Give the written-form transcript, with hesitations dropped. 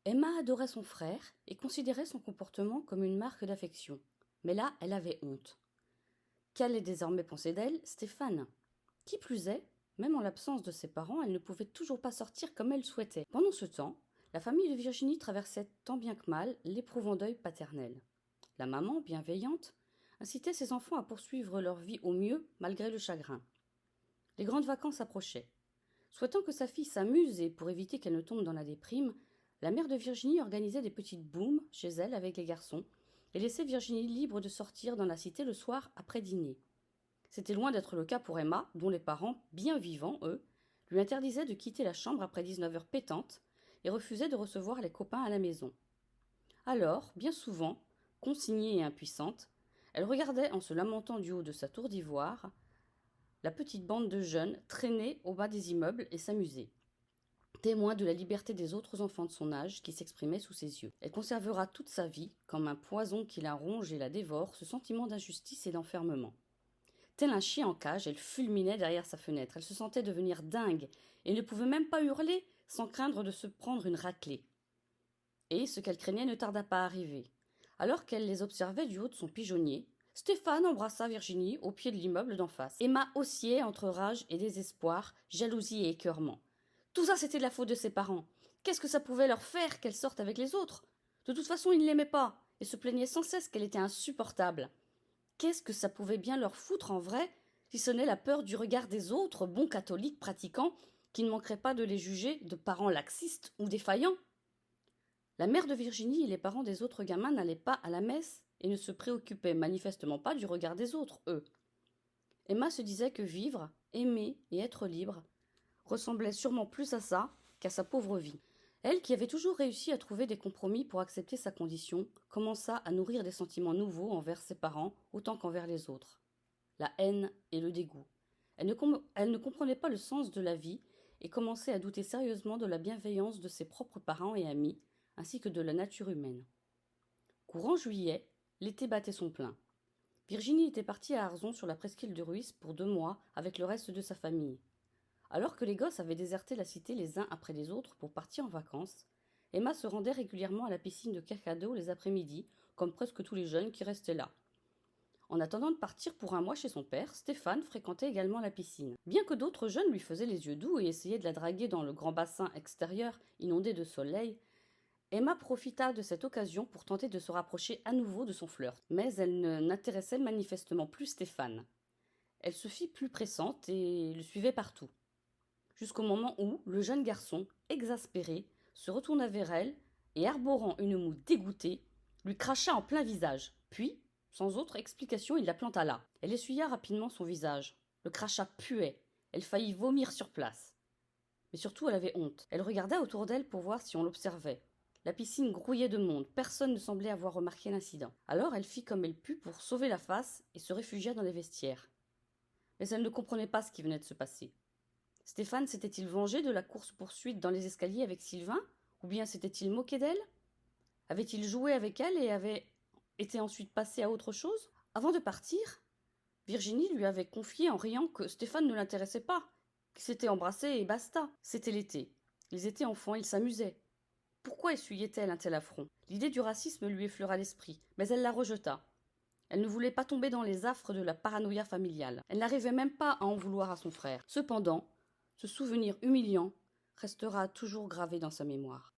Emma adorait son frère et considérait son comportement comme une marque d'affection. Mais là, elle avait honte. Qu'allait désormais penser d'elle Stéphane? Qui plus est, même en l'absence de ses parents, elle ne pouvait toujours pas sortir comme elle souhaitait. Pendant ce temps, la famille de Virginie traversait tant bien que mal l'éprouvant deuil paternel. La maman, bienveillante, incitait ses enfants à poursuivre leur vie au mieux malgré le chagrin. Les grandes vacances approchaient. Souhaitant que sa fille s'amuse et pour éviter qu'elle ne tombe dans la déprime, la mère de Virginie organisait des petites booms chez elle avec les garçons et laissait Virginie libre de sortir dans la cité le soir après dîner. C'était loin d'être le cas pour Emma, dont les parents, bien vivants, eux, lui interdisaient de quitter la chambre après 19 heures pétantes et refusaient de recevoir les copains à la maison. Alors, bien souvent, consignée et impuissante, elle regardait en se lamentant du haut de sa tour d'ivoire la petite bande de jeunes traîner au bas des immeubles et s'amuser. Témoin de la liberté des autres enfants de son âge qui s'exprimaient sous ses yeux. Elle conservera toute sa vie, comme un poison qui la ronge et la dévore, ce sentiment d'injustice et d'enfermement. Tel un chien en cage, elle fulminait derrière sa fenêtre. Elle se sentait devenir dingue et ne pouvait même pas hurler sans craindre de se prendre une raclée. Et ce qu'elle craignait ne tarda pas à arriver. Alors qu'elle les observait du haut de son pigeonnier, Stéphane embrassa Virginie au pied de l'immeuble d'en face. Emma oscillait entre rage et désespoir, jalousie et écœurement. Tout ça, c'était de la faute de ses parents. Qu'est-ce que ça pouvait leur faire qu'elle sorte avec les autres? De toute façon, ils ne l'aimaient pas et se plaignaient sans cesse qu'elle était insupportable. Qu'est-ce que ça pouvait bien leur foutre en vrai, si ce n'est la peur du regard des autres bons catholiques pratiquants qui ne manqueraient pas de les juger de parents laxistes ou défaillants? La mère de Virginie et les parents des autres gamins n'allaient pas à la messe et ne se préoccupaient manifestement pas du regard des autres, eux. Emma se disait que vivre, aimer et être libre ressemblait sûrement plus à ça qu'à sa pauvre vie. Elle, qui avait toujours réussi à trouver des compromis pour accepter sa condition, commença à nourrir des sentiments nouveaux envers ses parents autant qu'envers les autres. La haine et le dégoût. Elle ne comprenait pas le sens de la vie et commençait à douter sérieusement de la bienveillance de ses propres parents et amis, ainsi que de la nature humaine. Courant juillet, l'été battait son plein. Virginie était partie à Arzon sur la presqu'île de Ruisse pour 2 mois avec le reste de sa famille. Alors que les gosses avaient déserté la cité les uns après les autres pour partir en vacances, Emma se rendait régulièrement à la piscine de Kercado les après-midi, comme presque tous les jeunes qui restaient là. En attendant de partir pour 1 mois chez son père, Stéphane fréquentait également la piscine. Bien que d'autres jeunes lui faisaient les yeux doux et essayaient de la draguer dans le grand bassin extérieur inondé de soleil, Emma profita de cette occasion pour tenter de se rapprocher à nouveau de son flirt. Mais elle n'intéressait manifestement plus Stéphane. Elle se fit plus pressante et le suivait partout. Jusqu'au moment où le jeune garçon, exaspéré, se retourna vers elle et, arborant une moue dégoûtée, lui cracha en plein visage. Puis, sans autre explication, il la planta là. Elle essuya rapidement son visage. Le crachat puait. Elle faillit vomir sur place. Mais surtout, elle avait honte. Elle regarda autour d'elle pour voir si on l'observait. La piscine grouillait de monde. Personne ne semblait avoir remarqué l'incident. Alors elle fit comme elle put pour sauver la face et se réfugia dans les vestiaires. Mais elle ne comprenait pas ce qui venait de se passer. Stéphane s'était-il vengé de la course-poursuite dans les escaliers avec Sylvain? Ou bien s'était-il moqué d'elle? Avait-il joué avec elle et avait été ensuite passé à autre chose? Avant de partir, Virginie lui avait confié en riant que Stéphane ne l'intéressait pas, qu'ils s'étaient embrassés et basta. C'était l'été. Ils étaient enfants, ils s'amusaient. Pourquoi essuyait-elle un tel affront? L'idée du racisme lui effleura l'esprit, mais elle la rejeta. Elle ne voulait pas tomber dans les affres de la paranoïa familiale. Elle n'arrivait même pas à en vouloir à son frère. Cependant, ce souvenir humiliant restera toujours gravé dans sa mémoire.